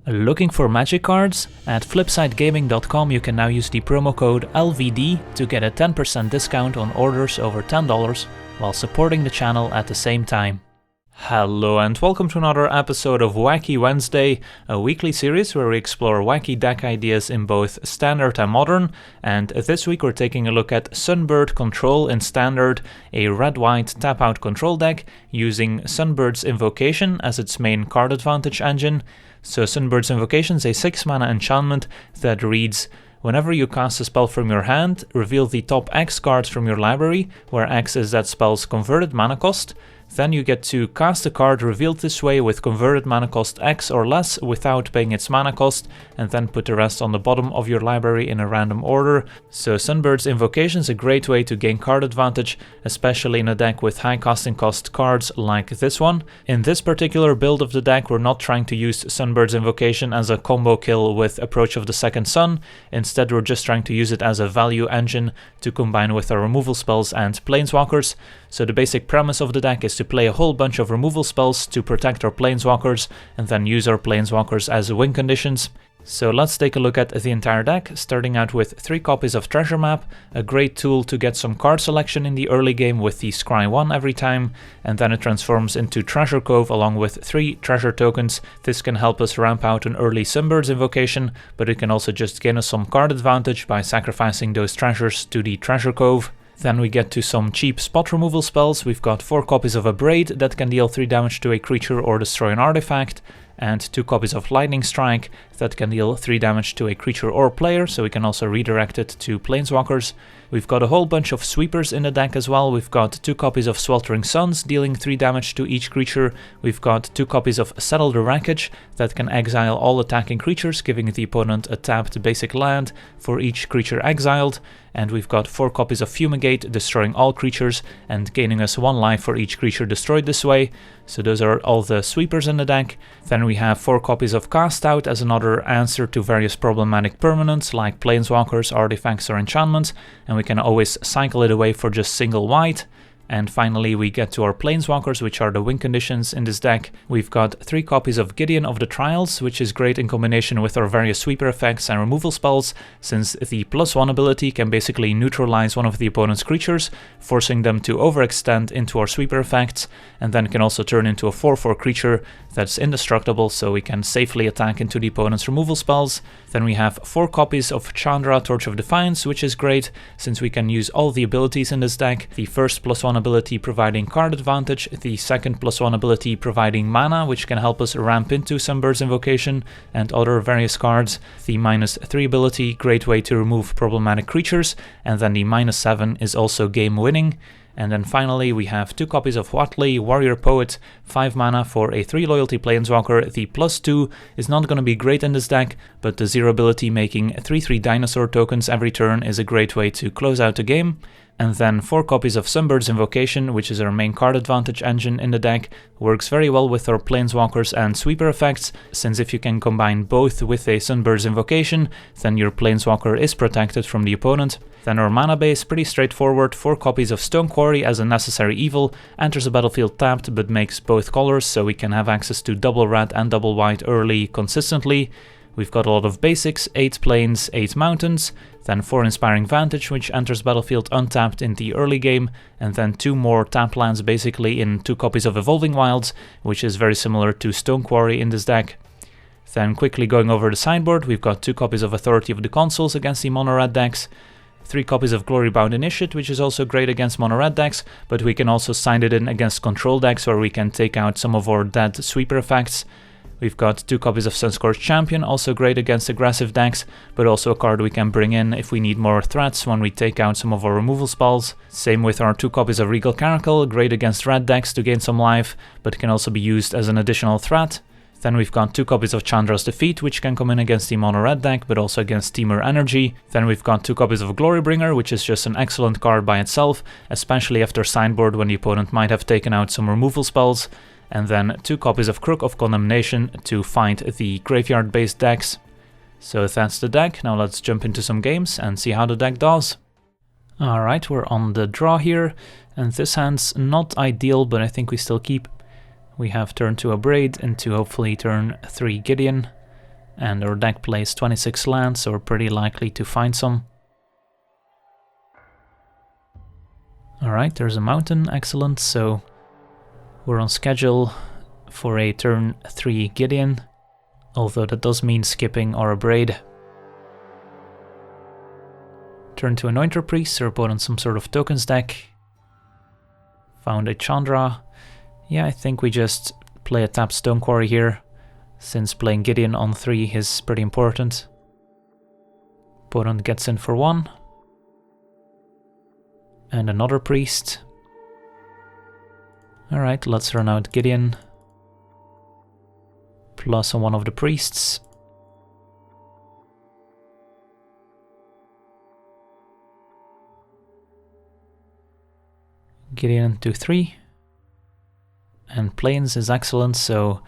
Looking for magic cards? At flipsidegaming.com you can now use the promo code LVD to get a 10% discount on orders over $10 while supporting the channel at the same time. Hello and welcome to another episode of Wacky Wednesday, a weekly series where we explore wacky deck ideas in both Standard and Modern, and this week we're taking a look at Sunbird Control in Standard, a red-white tap-out control deck using Sunbird's Invocation as its main card advantage engine. So Sunbird's Invocation is a 6-mana enchantment that reads: whenever you cast a spell from your hand, reveal the top X cards from your library, where X is that spell's converted mana cost. Then you get to cast a card revealed this way with converted mana cost X or less without paying its mana cost, and then put the rest on the bottom of your library in a random order. So Sunbird's Invocation is a great way to gain card advantage, especially in a deck with high casting cost cards like this one. In this particular build of the deck, we're not trying to use Sunbird's Invocation as a combo kill with Approach of the Second Sun. Instead, we're just trying to use it as a value engine to combine with our removal spells and planeswalkers. So the basic premise of the deck is to play a whole bunch of removal spells to protect our planeswalkers and then use our planeswalkers as win conditions. So let's take a look at the entire deck, starting out with 3 copies of Treasure Map, a great tool to get some card selection in the early game with the Scry 1 every time, and then it transforms into Treasure Cove along with 3 treasure tokens. This can help us ramp out an early Sunbird's Invocation, but it can also just gain us some card advantage by sacrificing those treasures to the Treasure Cove. Then we get to some cheap spot removal spells. We've got 4 copies of Abrade that can deal 3 damage to a creature or destroy an artifact, and 2 copies of Lightning Strike that can deal 3 damage to a creature or player, so we can also redirect it to planeswalkers. We've got a whole bunch of sweepers in the deck as well. We've got 2 copies of Sweltering Suns dealing 3 damage to each creature. We've got 2 copies of Settle the Wreckage that can exile all attacking creatures, giving the opponent a tapped basic land for each creature exiled. And we've got 4 copies of Fumigate, destroying all creatures and gaining us 1 life for each creature destroyed this way. So those are all the sweepers in the deck. Then we have 4 copies of Cast Out as another answer to various problematic permanents like planeswalkers, artifacts or enchantments, and we can always cycle it away for just single white. And finally we get to our planeswalkers, which are the win conditions in this deck. We've got 3 copies of Gideon of the Trials, which is great in combination with our various sweeper effects and removal spells, since the +1 ability can basically neutralize one of the opponent's creatures, forcing them to overextend into our sweeper effects, and then can also turn into a 4/4 creature that's indestructible, so we can safely attack into the opponent's removal spells. Then we have 4 copies of Chandra, Torch of Defiance, which is great since we can use all the abilities in this deck. The first +1 ability providing card advantage, the second +1 ability providing mana, which can help us ramp into Sunbird's Invocation and other various cards, the -3 ability, great way to remove problematic creatures, and then the -7 is also game winning. And then finally we have 2 copies of Huatli, Warrior Poet, 5 mana for a 3 loyalty planeswalker. The +2 is not going to be great in this deck, but the 0 ability making 3/3 dinosaur tokens every turn is a great way to close out the game. And then 4 copies of Sunbird's Invocation, which is our main card advantage engine in the deck, works very well with our planeswalkers and sweeper effects, since if you can combine both with a Sunbird's Invocation, then your planeswalker is protected from the opponent. Then our mana base, pretty straightforward, 4 copies of Stone Quarry as a necessary evil, enters the battlefield tapped but makes both colors, so we can have access to double red and double white early consistently. We've got a lot of basics, 8 plains, 8 mountains, then 4 Inspiring Vantage, which enters battlefield untapped in the early game, and then 2 more tap lands basically in 2 copies of Evolving Wilds, which is very similar to Stone Quarry in this deck. Then quickly going over the sideboard, we've got 2 copies of Authority of the Consuls against the mono-red decks, 3 copies of Glorybound Initiate, which is also great against mono-red decks, but we can also side it in against control decks where we can take out some of our dead sweeper effects. We've got 2 copies of Sunscourge Champion, also great against aggressive decks, but also a card we can bring in if we need more threats when we take out some of our removal spells. Same with our 2 copies of Regal Caracal, great against red decks to gain some life, but can also be used as an additional threat. Then we've got 2 copies of Chandra's Defeat, which can come in against the mono-red deck, but also against Temur Energy. Then we've got 2 copies of Glorybringer, which is just an excellent card by itself, especially after sideboard when the opponent might have taken out some removal spells. And then 2 copies of Crook of Condemnation to fight the graveyard-based decks. So that's the deck. Now let's jump into some games and see how the deck does. Alright, we're on the draw here, and this hand's not ideal, but I think we still keep. We have turn 2 Abrade into hopefully turn 3 Gideon. and our deck plays 26 lands, so we're pretty likely to find some. Alright, there's a mountain, excellent, so we're on schedule for a turn 3 Gideon, although that does mean skipping our Abrade. Turn to Anointer Priest, so we're put on some sort of tokens deck. Found a Chandra. Yeah, I think we just play a tap Stone Quarry here, since playing Gideon on 3 is pretty important. Opponent gets in for 1. And another priest. Alright, let's run out Gideon. Plus on one of the priests. Gideon to 3. And Plains is excellent, so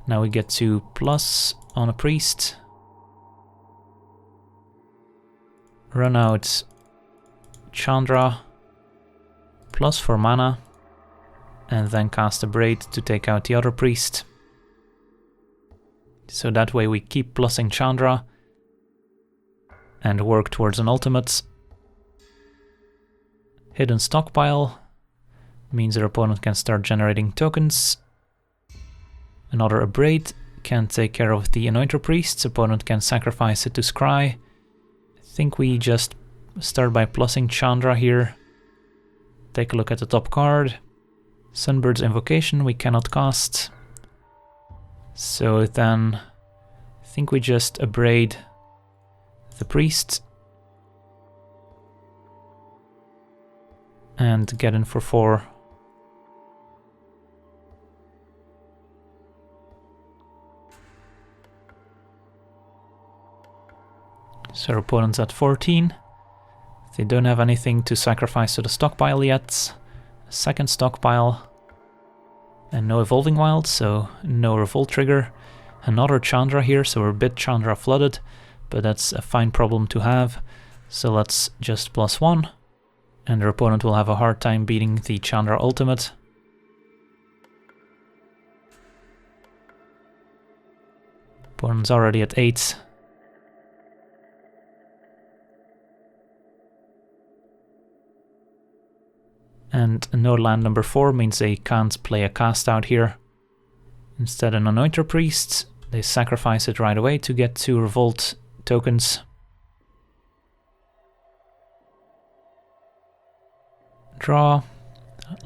now we get to plus on a priest. Run out Chandra. Plus for mana. And then cast Abrade to take out the other priest. So that way we keep plussing Chandra. And work towards an ultimate. Hidden Stockpile. Means our opponent can start generating tokens. Another Abrade can take care of the Anointer Priests. Opponent can sacrifice it to Scry. I think we just start by plussing Chandra here. Take a look at the top card. Sunbird's Invocation we cannot cast. So then I think we just Abrade the Priest. And get in for 4. So our opponent's at 14. They don't have anything to sacrifice to the stockpile yet. Second stockpile. And no Evolving Wilds, so no Revolt trigger. Another Chandra here, so we're a bit Chandra flooded, but that's a fine problem to have. So let's just plus 1. And our opponent will have a hard time beating the Chandra ultimate. Opponent's already at 8. And no land number 4 means they can't play a cast out here. Instead an Anointer Priest, they sacrifice it right away to get 2 Revolt tokens. Draw.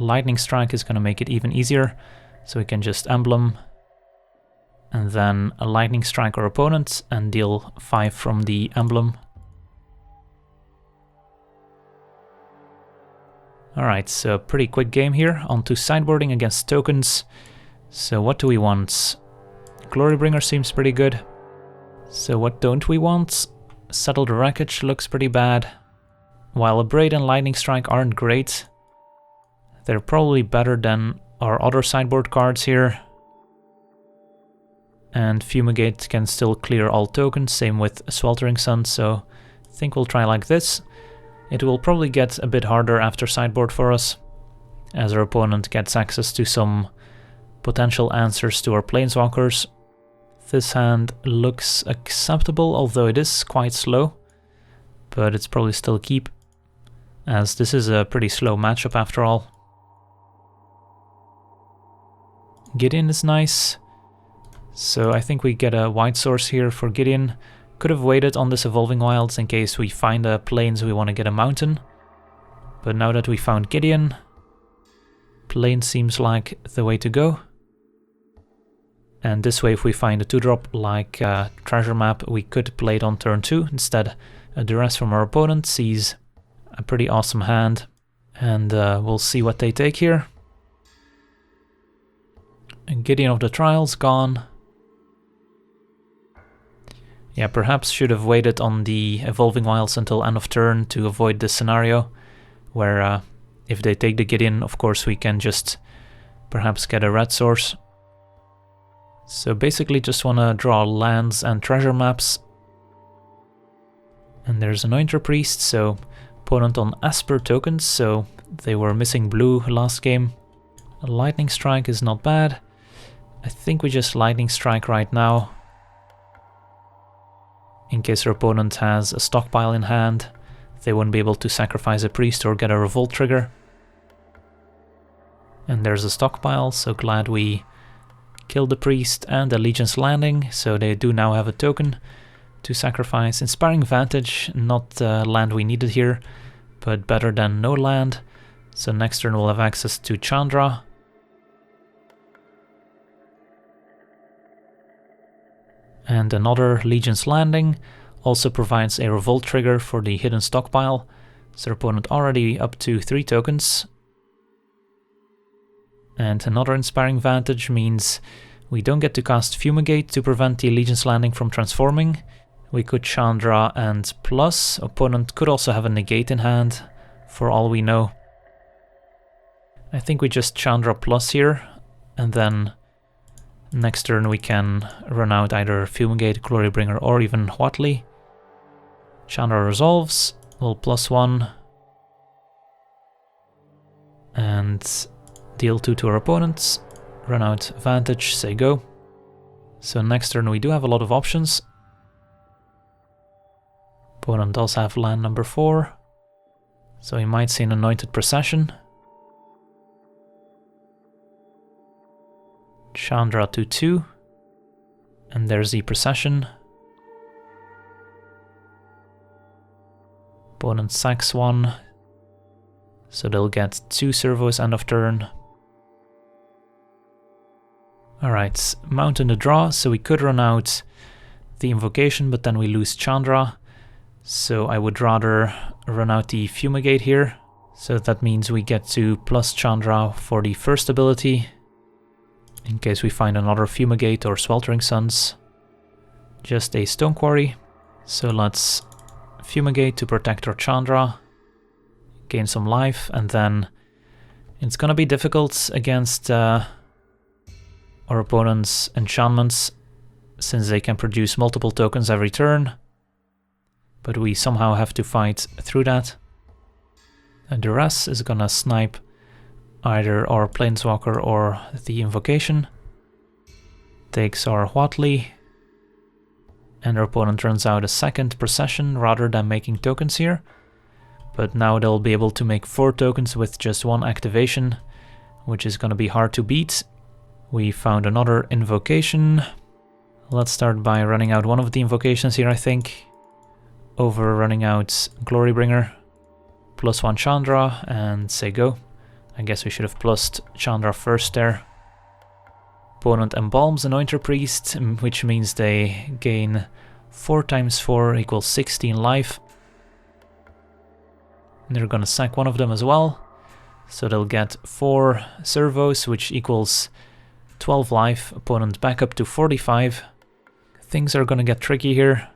Lightning Strike is going to make it even easier, so we can just Emblem. And then a Lightning Strike our opponent and deal 5 from the Emblem. Alright, so pretty quick game here. On to sideboarding against tokens. So what do we want? Glorybringer seems pretty good. So what don't we want? Settle the Wreckage looks pretty bad. While Abrade and Lightning Strike aren't great, they're probably better than our other sideboard cards here. And Fumigate can still clear all tokens, same with Sweltering Suns, so I think we'll try like this. It will probably get a bit harder after sideboard for us, as our opponent gets access to some potential answers to our planeswalkers. This hand looks acceptable, although it is quite slow, but it's probably still keep, as this is a pretty slow matchup after all. Gideon is nice, so I think we get a white source here for Gideon. Could have waited on this Evolving Wilds in case we find a plains we want to get a mountain. But now that we found Gideon, plain seems like the way to go. And this way if we find a 2-drop like Treasure Map, we could play it on turn 2. Instead, a Duress from our opponent sees a pretty awesome hand. And we'll see what they take here. And Gideon of the Trials gone. Yeah, perhaps should have waited on the Evolving Wilds until end of turn to avoid this scenario, where if they take the Gideon, of course we can just perhaps get a red source. So basically just want to draw lands and treasure maps. And there's Anointer Priest, so opponent on Esper tokens, so they were missing blue last game. A Lightning Strike is not bad. I think we just Lightning Strike right now. in case our opponent has a stockpile in hand. They wouldn't be able to sacrifice a priest or get a revolt trigger. And there's a stockpile, so glad we killed the priest and the Legion's Landing, so they do now have a token to sacrifice. Inspiring Vantage, not the land we needed here, but better than no land. So next turn we'll have access to Chandra. And another Legion's Landing also provides a revolt trigger for the hidden stockpile. So our opponent already up to 3 tokens. And another Inspiring Vantage means we don't get to cast Fumigate to prevent the Legion's Landing from transforming. We could Chandra and plus. Opponent could also have a negate in hand, for all we know. I think we just Chandra plus here, and then next turn we can run out either Fumigate, Glorybringer, or even Huatli. Chandra resolves, we'll +1, and deal 2 to our opponents, run out Vantage, say go. So next turn we do have a lot of options. Opponent does have land number 4, so he might see an Anointed Procession. Chandra to 2, and there's the Procession. Opponent sacks 1, so they'll get 2 servos end of turn. Alright, mount in the draw, so we could run out the Invocation, but then we lose Chandra. So I would rather run out the Fumigate here. So that means we get to plus Chandra for the first ability, in case we find another Fumigate or Sweltering Suns. Just a Stone Quarry. So let's Fumigate to protect our Chandra, gain some life, and then it's gonna be difficult against our opponent's enchantments, since they can produce multiple tokens every turn. But we somehow have to fight through that. And the rest is gonna snipe either our Planeswalker or the Invocation. Takes our Huatli. And our opponent runs out a second Procession rather than making tokens here. But now they'll be able to make 4 tokens with just 1 activation, which is gonna be hard to beat. We found another Invocation. Let's start by running out one of the Invocations here, I think. Over running out Glorybringer. +1 Chandra and say go. I guess we should have plussed Chandra first there. Opponent embalms Anointer Priest, which means they gain 4 times 4 equals 16 life. And they're gonna sack one of them as well. So they'll get 4 servos, which equals 12 life. Opponent back up to 45. Things are gonna get tricky here.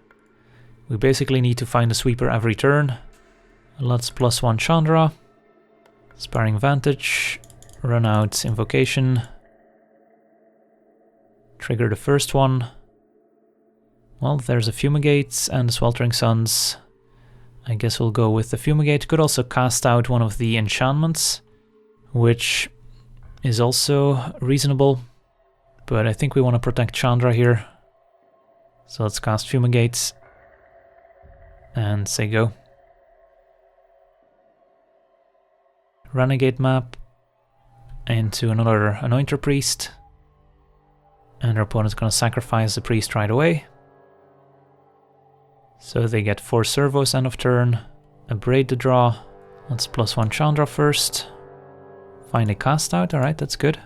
We basically need to find a sweeper every turn. Let's +1 Chandra. Inspiring Vantage. Run out Invocation. Trigger the first one. Well, there's a Fumigate and the Sweltering Suns. I guess we'll go with the Fumigate. Could also cast out one of the enchantments, which is also reasonable. But I think we want to protect Chandra here. So let's cast Fumigate. And say go. Renegade map into another Anointer Priest. And our opponent's gonna sacrifice the priest right away. So they get 4 servos end of turn. Abrade the draw. Let's +1 Chandra first. Find a cast out, alright, that's good.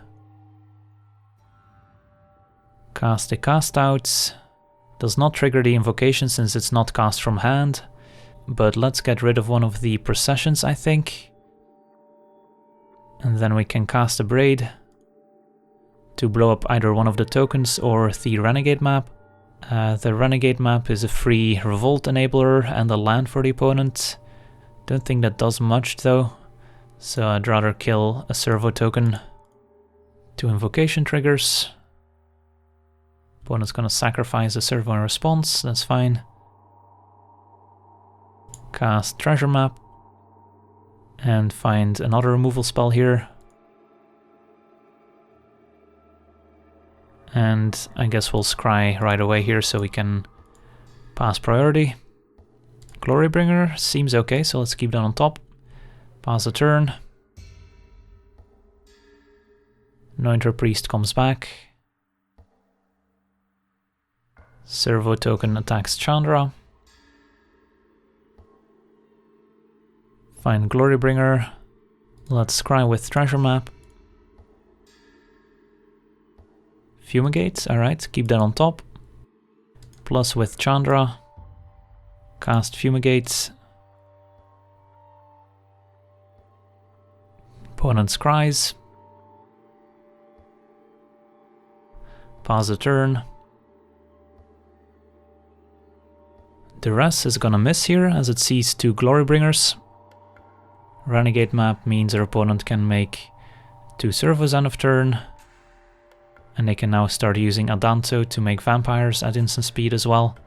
Cast a cast out. Does not trigger the Invocation since it's not cast from hand. But let's get rid of one of the Processions, I think. And then we can cast Abrade to blow up either one of the tokens or the Renegade map. The Renegade map is a free Revolt enabler and a land for the opponent. Don't think that does much though, so I'd rather kill a servo token. 2 Invocation triggers. Opponent's gonna sacrifice a servo in response, that's fine. Cast Treasure Map. And find another removal spell here. And I guess we'll scry right away here so we can Pass priority. Glorybringer seems okay, so let's keep that on top. Pass the turn. Anointer Priest comes back. Servo token attacks Chandra. Find Glorybringer. Let's scry with treasure map. Fumigate, alright, keep that on top. Plus with Chandra. Cast Fumigate. Opponent scries. Pass the turn. Duress is gonna miss here as it sees 2 Glorybringers. Renegade map means our opponent can make 2 servos end of turn. And they can now start using Adanto to make vampires at instant speed as well.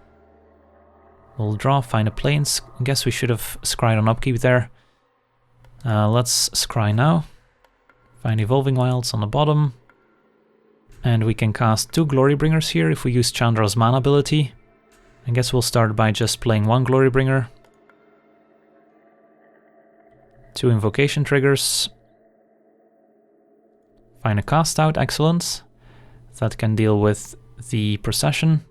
We'll draw, find a plains. I guess we should have scryed on upkeep there. Let's scry now. Find Evolving Wilds on the bottom. And we can cast 2 Glorybringers here if we use Chandra's mana ability. I guess we'll start by just playing 1 Glorybringer. 2 Invocation triggers. Find a cast out, excellent. That can deal with the procession.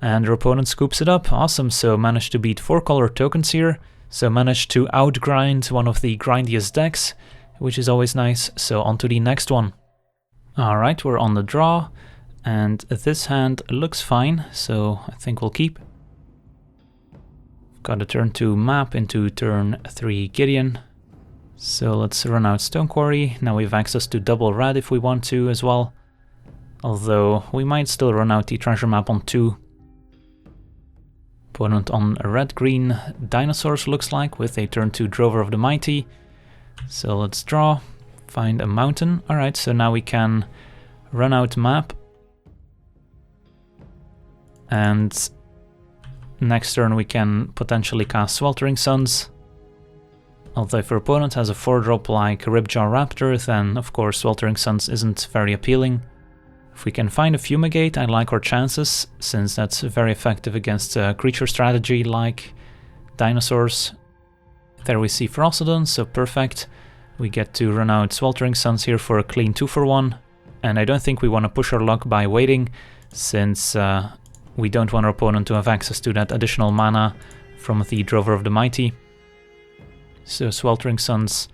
And our opponent scoops it up, awesome, so managed to beat 4 color tokens here. So managed to outgrind one of the grindiest decks, which is always nice, so on to the next one. Alright, we're on the draw, and this hand looks fine, so I think we'll keep. Got a turn 2 map into turn 3 Gideon. So let's run out Stone Quarry. Now we have access to double red if we want to as well. Although we might still run out the treasure map on 2. Opponent on a red-green dinosaurs looks like with a turn 2 Drover of the Mighty. So let's draw, find a mountain. Alright, so now we can run out map. And next turn we can potentially cast Sweltering Suns. Although if your opponent has a 4-drop like Ripjaw Raptor, then of course Sweltering Suns isn't very appealing. If we can find a Fumigate, I like our chances, since that's very effective against a creature strategy like dinosaurs. There we see Ferocydon, so perfect. We get to run out Sweltering Suns here for a clean 2-for-1. And I don't think we want to push our luck by waiting, since we don't want our opponent to have access to that additional mana from the Drover of the Mighty. So Sweltering Suns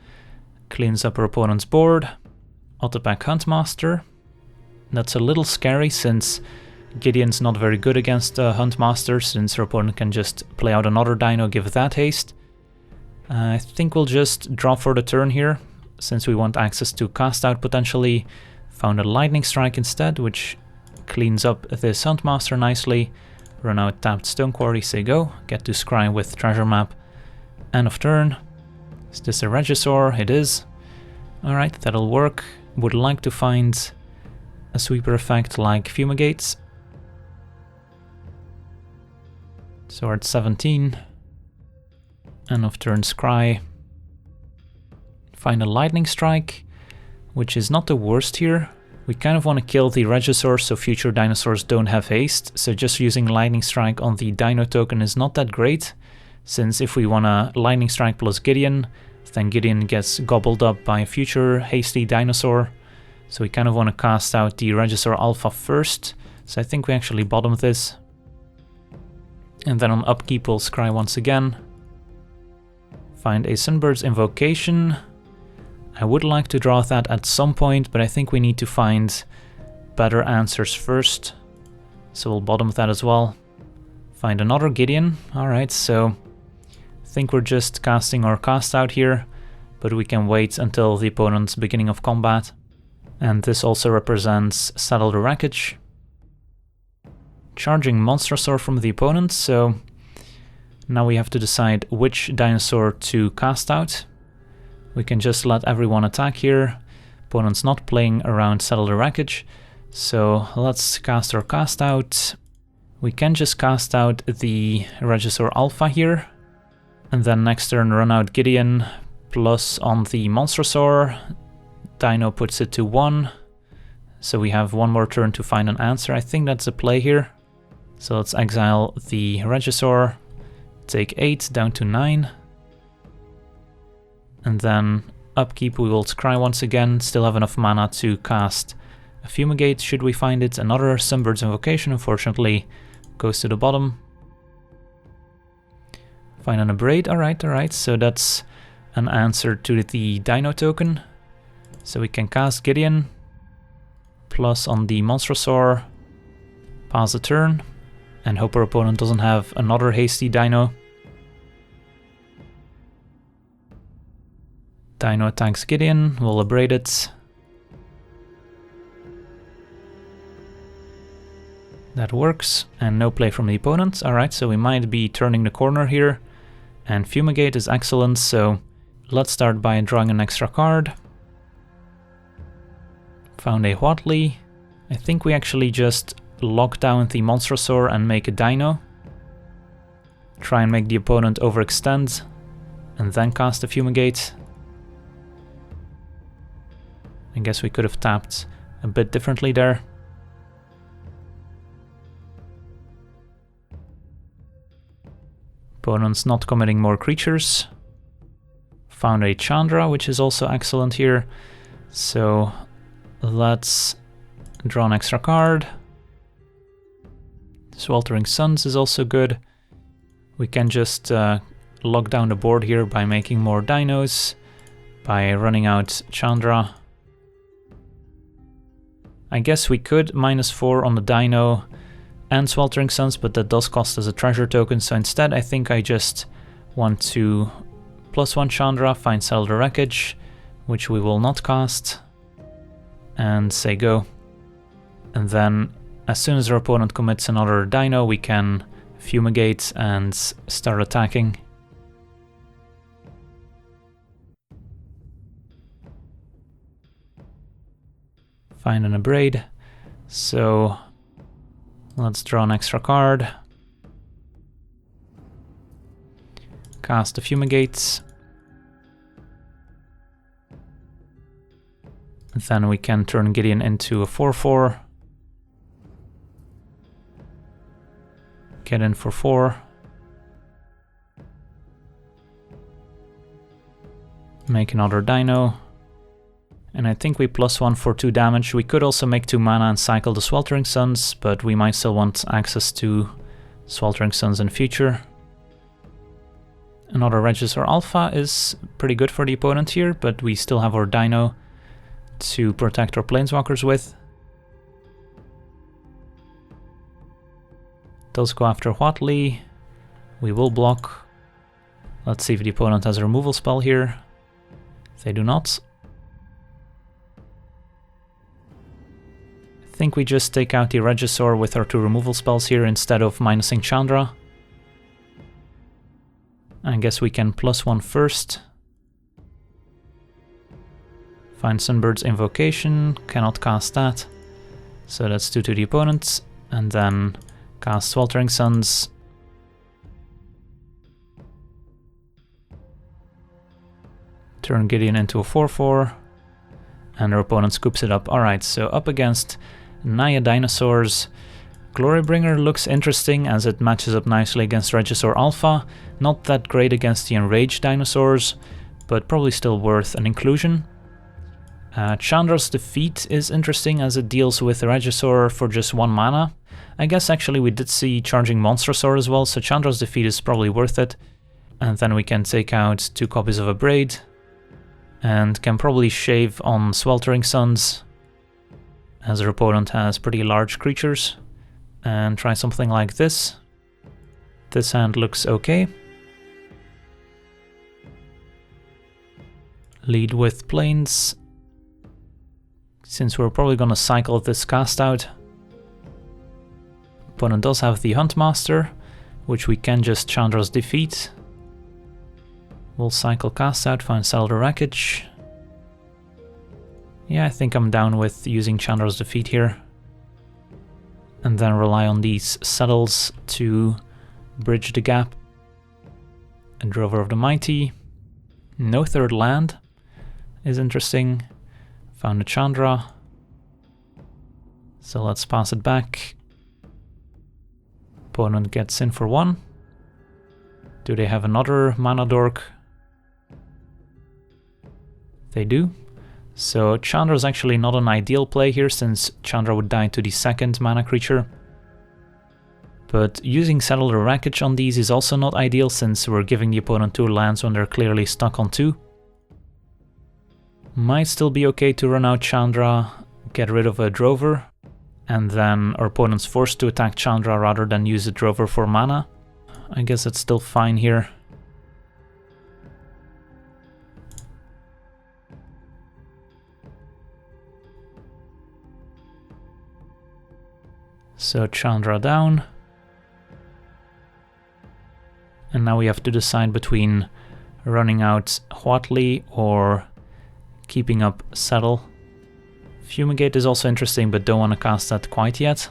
cleans up our opponent's board. Autopack Huntmaster. That's a little scary since Gideon's not very good against Huntmaster, since our opponent can just play out another dino, give that haste. I think we'll just draw for the turn here, since we want access to cast out potentially. Found a Lightning Strike instead, which cleans up this Huntmaster nicely. Run out tapped Stone Quarry, say go. Get to scry with treasure map. End of turn. Is this a Regisaur? It is. Alright, that'll work. Would like to find a sweeper effect like Fumigates. So we're at 17. End of turn scry. Find a Lightning Strike, which is not the worst here. We kind of want to kill the Regisaur so future dinosaurs don't have haste, so just using Lightning Strike on the Dino token is not that great, since if we want a Lightning Strike plus Gideon, then Gideon gets gobbled up by a future hasty dinosaur. So we kind of want to cast out the Regisaur Alpha first, so I think we actually bottom this. And then on upkeep we'll scry once again. Find a Sunbird's Invocation. I would like to draw that at some point, but I think we need to find better answers first. So we'll bottom that as well. Find another Gideon. Alright, so I think we're just casting our cast out here, but we can wait until the opponent's beginning of combat. And this also represents Settle the Wreckage. Charging Monstrosaur from the opponent, so now we have to decide which dinosaur to cast out. We can just let everyone attack here. Opponent's not playing around Settle the Wreckage, so let's cast our cast out. We can just cast out the Regisaur Alpha here, and then next turn run out Gideon, plus on the Monstrosaur. Dino puts it to 1, so we have one more turn to find an answer. I think that's a play here. So let's exile the Regisaur, take 8 down to 9. And then upkeep we will scry once again, still have enough mana to cast a Fumigate should we find it. Another Sunbird's Invocation unfortunately goes to the bottom. Find an Abrade, alright, so that's an answer to the Dino token. So we can cast Gideon, plus on the Monstrosaur, pass the turn, and hope our opponent doesn't have another hasty Dino. Dino attacks Gideon, we'll Abrade it. That works, and no play from the opponent. Alright, so we might be turning the corner here. And Fumigate is excellent, so let's start by drawing an extra card. Found a Huatli. I think we actually just lock down the Monstrosaur and make a Dino. Try and make the opponent overextend, and then cast a Fumigate. I guess we could have tapped a bit differently there. Opponent's not committing more creatures. Found a Chandra, which is also excellent here. So let's draw an extra card. Sweltering Suns is also good. We can just lock down the board here by making more dinos, by running out Chandra. I guess we could -4 on the dino and Sweltering Suns, but that does cost us a treasure token, so instead I think I just want to +1 Chandra, find Settle the Wreckage, which we will not cast, and say go. And then as soon as our opponent commits another dino, we can Fumigate and start attacking. Find an Abrade, so let's draw an extra card. Cast the Fumigate. Then we can turn Gideon into a 4/4. Get in for 4. Make another dino. And I think we +1 for 2 damage. We could also make 2 mana and cycle the Sweltering Suns, but we might still want access to Sweltering Suns in future. Another Regisaur Alpha is pretty good for the opponent here, but we still have our Dino to protect our Planeswalkers with. Does go after Huatli. We will block. Let's see if the opponent has a removal spell here. They do not. I think we just take out the Regisaur with our 2 removal spells here instead of minusing Chandra. I guess we can +1 first. Find Sunbird's Invocation, cannot cast that. So that's 2 to the opponent, and then cast Sweltering Suns. Turn Gideon into a 4/4, and our opponent scoops it up. Alright, so up against Naya Dinosaurs. Glorybringer looks interesting as it matches up nicely against Regisaur Alpha. Not that great against the Enraged Dinosaurs, but probably still worth an inclusion. Chandra's Defeat is interesting as it deals with Regisaur for just 1 mana. I guess actually we did see Charging Monstrosaur as well, so Chandra's Defeat is probably worth it. And then we can take out 2 copies of Abrade, and can probably shave on Sweltering Suns, as our opponent has pretty large creatures, and try something like this. This hand looks okay. Lead with Plains, since we're probably gonna cycle this cast out. Opponent does have the Huntmaster, which we can just Chandra's Defeat. We'll cycle cast out, find Settle the Wreckage. Yeah, I think I'm down with using Chandra's Defeat here. And then rely on these settles to bridge the gap. A Drover of the Mighty. No 3rd land is interesting. Found a Chandra. So let's pass it back. Opponent gets in for 1. Do they have another mana dork? They do. So Chandra is actually not an ideal play here, since Chandra would die to the second mana creature. But using Settle the Wreckage on these is also not ideal, since we're giving the opponent 2 lands when they're clearly stuck on 2. Might still be okay to run out Chandra, get rid of a Drover, and then our opponent's forced to attack Chandra rather than use a Drover for mana. I guess it's still fine here. So Chandra down. And now we have to decide between running out Huatli or keeping up Settle. Fumigate is also interesting, but don't want to cast that quite yet.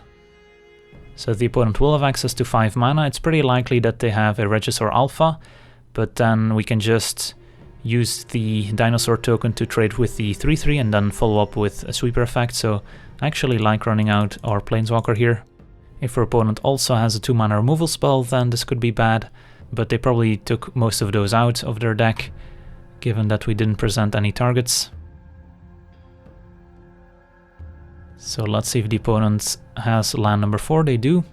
So the opponent will have access to 5 mana. It's pretty likely that they have a Regisaur Alpha, but then we can just use the Dinosaur token to trade with the 3/3 and then follow up with a sweeper effect. So I actually like running out our Planeswalker here. If our opponent also has a 2 mana removal spell, then this could be bad. But they probably took most of those out of their deck, given that we didn't present any targets. So let's see if the opponent has land number 4, they do.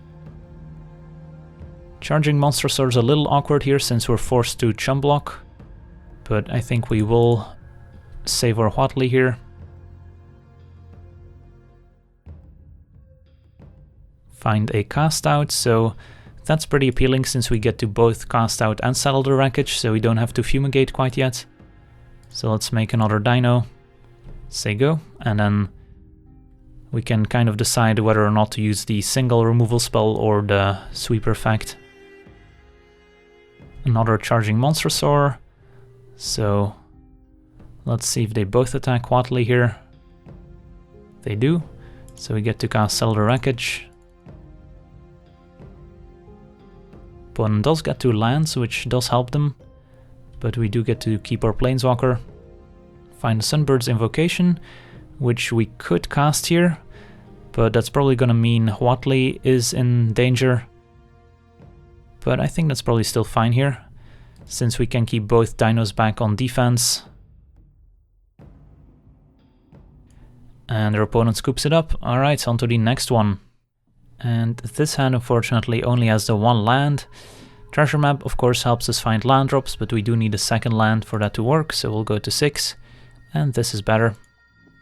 Charging Monstrosaur is a little awkward here since we're forced to chump block, but I think we will save our Huatli here. Find a cast out, so that's pretty appealing since we get to both cast out and Settle the Wreckage, so we don't have to Fumigate quite yet. So let's make another Dino, say go, and then we can kind of decide whether or not to use the single removal spell or the sweeper effect. Another Charging Monstrosaur, so let's see if they both attack Huatli here. They do, so we get to cast Settle the Wreckage. Opponent does get 2 lands, which does help them, but we do get to keep our Planeswalker. Find Sunbird's Invocation, which we could cast here, but that's probably gonna mean Huatli is in danger. But I think that's probably still fine here, since we can keep both dinos back on defense. And their opponent scoops it up. Alright, on to the next one. And this hand unfortunately only has the 1 land. Treasure Map of course helps us find land drops, but we do need a second land for that to work, so we'll go to 6. And this is better.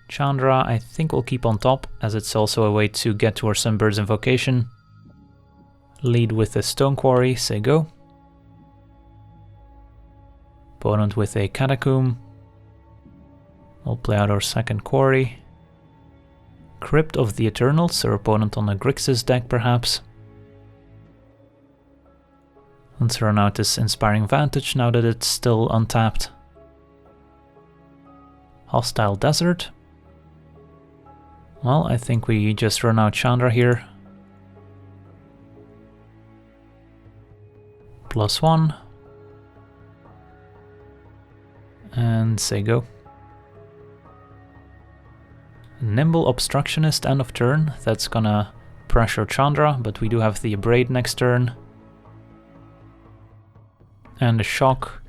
Chandra I think we'll keep on top, as it's also a way to get to our Sunbird's Invocation. Lead with a Stone Quarry, say go. Opponent with a Catacomb. We'll play out our second Quarry. Crypt of the Eternals, our opponent on a Grixis deck perhaps. Let's run out this Inspiring Vantage now that it's still untapped. Hostile Desert. Well, I think we just run out Chandra here. +1. And say go. Nimble Obstructionist end of turn, that's gonna pressure Chandra, but we do have the Abrade next turn. And the Shock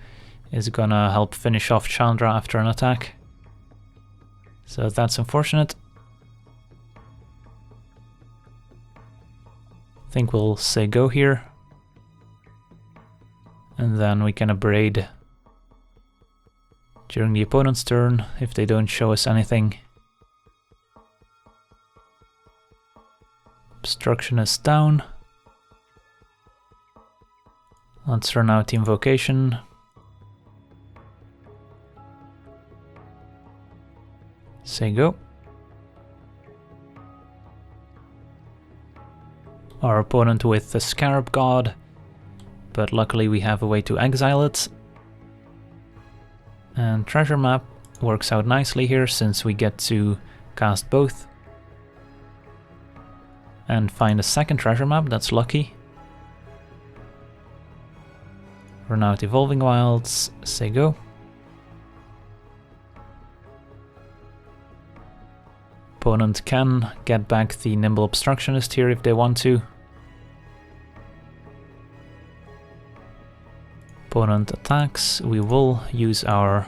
is gonna help finish off Chandra after an attack. So that's unfortunate. I think we'll say go here. And then we can Abrade during the opponent's turn if they don't show us anything. Obstructionist down. Let's run out the Invocation. Say go. Our opponent with the Scarab God, but luckily we have a way to exile it. And Treasure Map works out nicely here since we get to cast both. And find a second Treasure Map, that's lucky. Run out Evolving Wilds, say go. Opponent can get back the Nimble Obstructionist here if they want to. opponent attacks, we will use our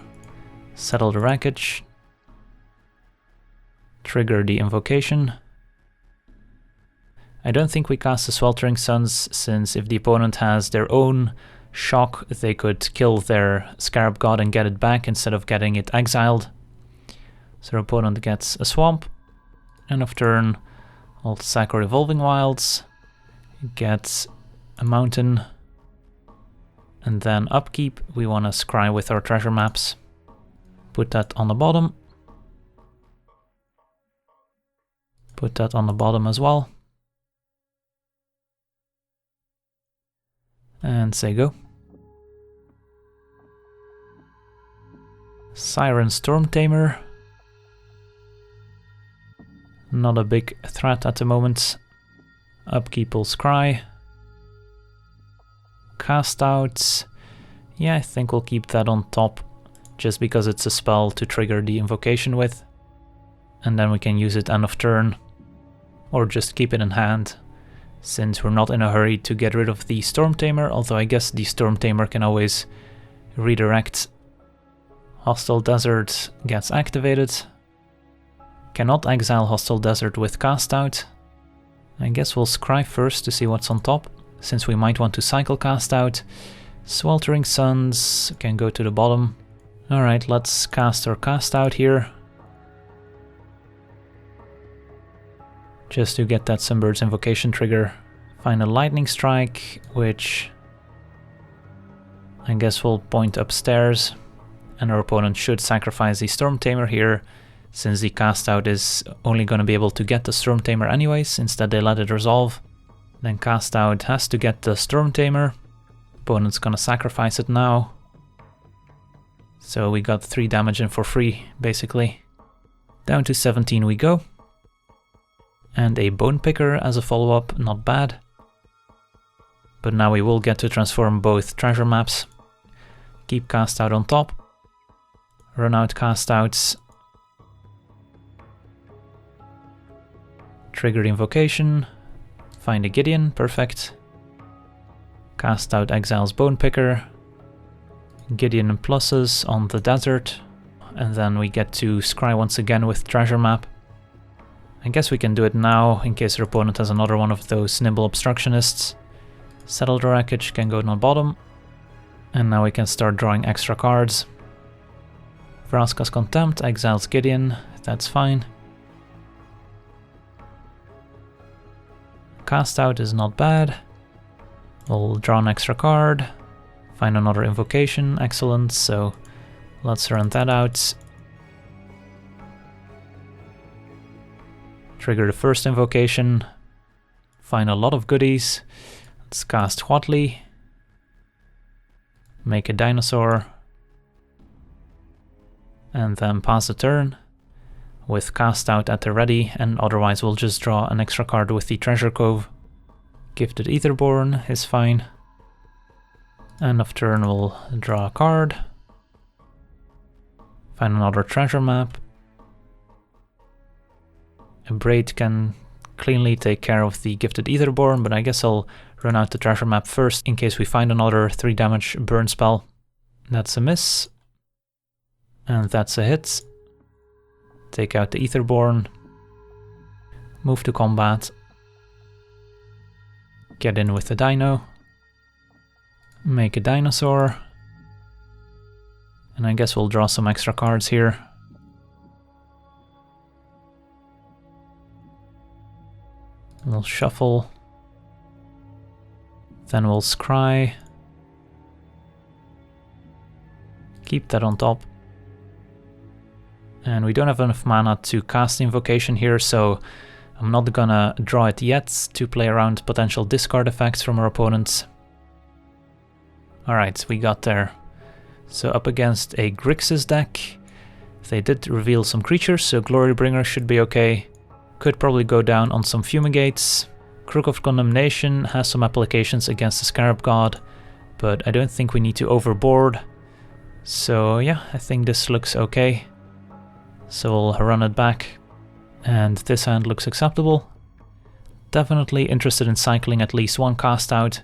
Settle the Wreckage, trigger the Invocation. I don't think we cast the Sweltering Suns, since if the opponent has their own shock, they could kill their Scarab God and get it back instead of getting it exiled. So our opponent gets a swamp. End of turn, we'll sack our Evolving Wilds, get a mountain, and then upkeep, we want to scry with our treasure maps. Put that on the bottom. Put that on the bottom as well. And say go. Siren Stormtamer. Not a big threat at the moment. Upkeep will scry. Cast out. Yeah, I think we'll keep that on top, just because it's a spell to trigger the Invocation with. And then we can use it end of turn. Or just keep it in hand, since we're not in a hurry to get rid of the Stormtamer, although I guess the Stormtamer can always redirect. Hostile Desert gets activated. Cannot exile Hostile Desert with cast out. I guess we'll scry first to see what's on top, since we might want to cycle cast out. Sweltering Suns can go to the bottom. Alright, let's cast our cast out here. Just to get that Sunbird's Invocation trigger. Find a Lightning Strike, which I guess will point upstairs. And our opponent should sacrifice the Stormtamer here, since the cast out is only going to be able to get the Stormtamer anyways. Instead they let it resolve. Then cast out has to get the Stormtamer. Opponent's gonna sacrifice it now. So we got 3 damage in for free, basically. Down to 17 we go. And a Bone Picker as a follow-up, not bad. But now we will get to transform both treasure maps. Keep cast out on top. Run out cast outs. Trigger Invocation. Find a Gideon, perfect. Cast out exiles Bone Picker. Gideon and pluses on the desert. And then we get to scry once again with treasure map. I guess we can do it now, in case our opponent has another one of those nimble obstructionists. Settle the Wreckage can go on the bottom. And now we can start drawing extra cards. Vraska's Contempt exiles Gideon, that's fine. Cast out is not bad. We'll draw an extra card. Find another Invocation, excellent, so let's run that out. Trigger the first Invocation. Find a lot of goodies. Let's cast Huatli. Make a dinosaur. And then pass the turn. With cast out at the ready, and otherwise we'll just draw an extra card with the Treasure Cove. Gifted Aetherborn is fine. End of turn we'll draw a card. Find another treasure map. Abrade can cleanly take care of the Gifted Aetherborn, but I guess I'll run out the treasure map first in case we find another 3 damage burn spell. That's a miss. And that's a hit. Take out the Aetherborn. Move to combat. Get in with the dino. Make a dinosaur. And I guess we'll draw some extra cards here. We'll shuffle. Then we'll scry. Keep that on top. And we don't have enough mana to cast Invocation here, so I'm not gonna draw it yet to play around potential discard effects from our opponents. Alright, we got there. So up against a Grixis deck. They did reveal some creatures, so Glorybringer should be okay. Could probably go down on some Fumigates. Crook of Condemnation has some applications against the Scarab God, but I don't think we need to overboard. So yeah, I think this looks okay. So we'll run it back, and this hand looks acceptable. Definitely interested in cycling at least one cast out,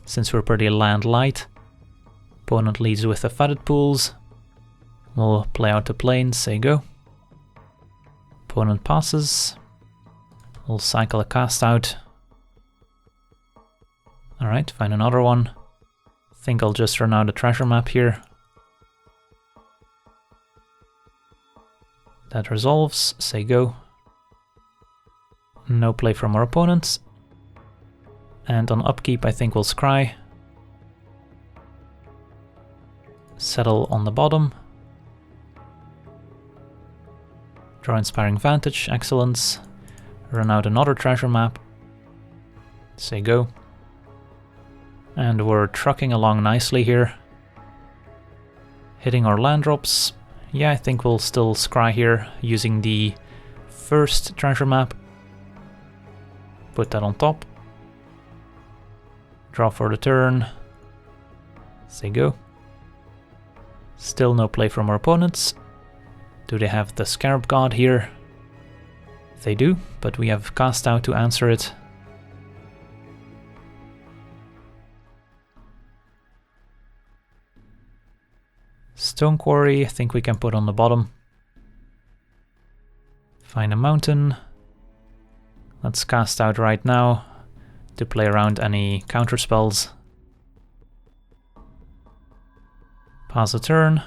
since we're pretty land light. Opponent leads with the Fatted Pools. We'll play out the plains, say go. Opponent passes. We'll cycle a cast out. Alright, find another one. Think I'll just run out a treasure map here. That resolves, say go. No play from our opponents. And on upkeep I think we'll scry. Settle on the bottom. Draw Inspiring Vantage, excellence. Run out another treasure map. Say go. And we're trucking along nicely here. Hitting our land drops. Yeah, I think we'll still scry here using the first treasure map. Put that on top. Draw for the turn. Say go. Still no play from our opponents. Do they have the Scarab God here? They do, but we have cast out to answer it. Stone Quarry, I think we can put on the bottom. Find a mountain. Let's cast out right now to play around any counter spells. Pass a turn.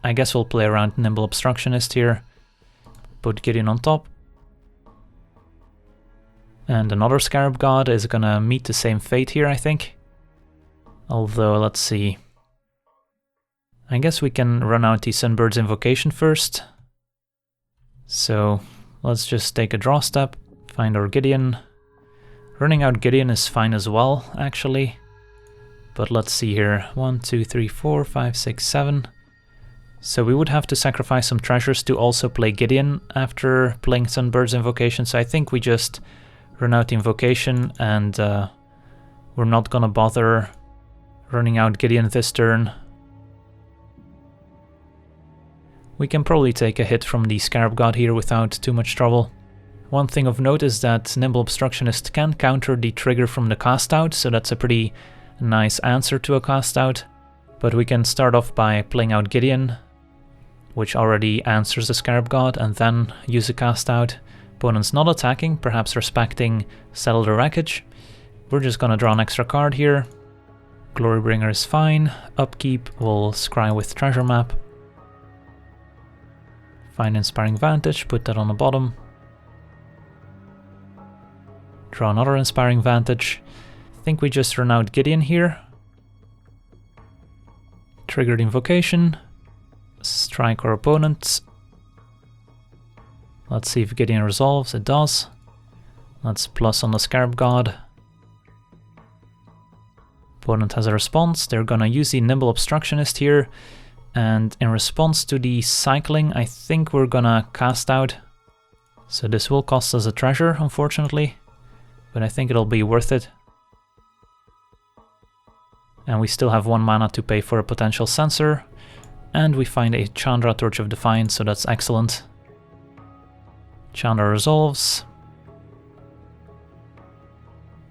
I guess we'll play around Nimble Obstructionist here. Put Gideon on top. And another Scarab God is gonna meet the same fate here, I think. Although, let's see. I guess we can run out the Sunbird's Invocation first. So, let's just take a draw step, find our Gideon. Running out Gideon is fine as well, actually. But let's see here. 1, 2, 3, 4, 5, 6, 7. So we would have to sacrifice some treasures to also play Gideon after playing Sunbird's Invocation. So I think we just run out the Invocation and we're not gonna bother running out Gideon this turn. We can probably take a hit from the Scarab God here without too much trouble. One thing of note is that Nimble Obstructionist can counter the trigger from the cast out, so that's a pretty nice answer to a cast out. But we can start off by playing out Gideon, which already answers the Scarab God, and then use a cast out. Opponent's not attacking, perhaps respecting Settle the Wreckage. We're just gonna draw an extra card here. Glorybringer is fine. Upkeep, we'll scry with treasure map. Find Inspiring Vantage, put that on the bottom. Draw another Inspiring Vantage. I think we just run out Gideon here. Triggered Invocation. Strike our opponents. Let's see if Gideon resolves. It does. Let's plus on the Scarab God. Opponent has a response. They're gonna use the Nimble Obstructionist here. And in response to the cycling, I think we're gonna cast out. So this will cost us a treasure, unfortunately. But I think it'll be worth it. And we still have 1 mana to pay for a potential censor. And we find a Chandra, Torch of Defiance, so that's excellent. Chandra resolves.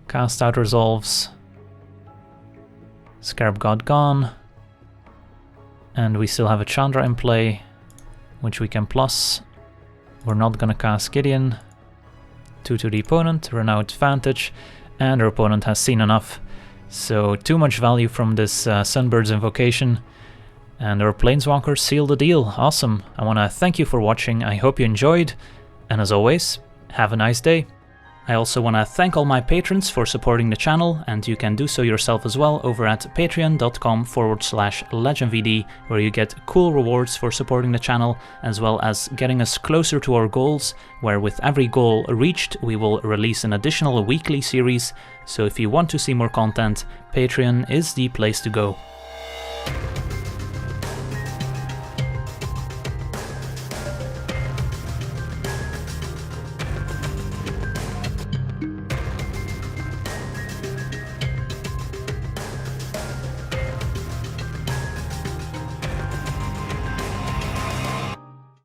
Cast out resolves. Scarab God gone. And we still have a Chandra in play, which we can plus. We're not gonna cast Gideon. 2 to the opponent, run out Vantage, and our opponent has seen enough. So too much value from this Sunbird's Invocation. And our Planeswalkers seal the deal. Awesome. I want to thank you for watching. I hope you enjoyed. And as always, have a nice day. I also want to thank all my patrons for supporting the channel, and you can do so yourself as well over at patreon.com/LegenVD, where you get cool rewards for supporting the channel, as well as getting us closer to our goals, where with every goal reached, we will release an additional weekly series. So if you want to see more content, Patreon is the place to go.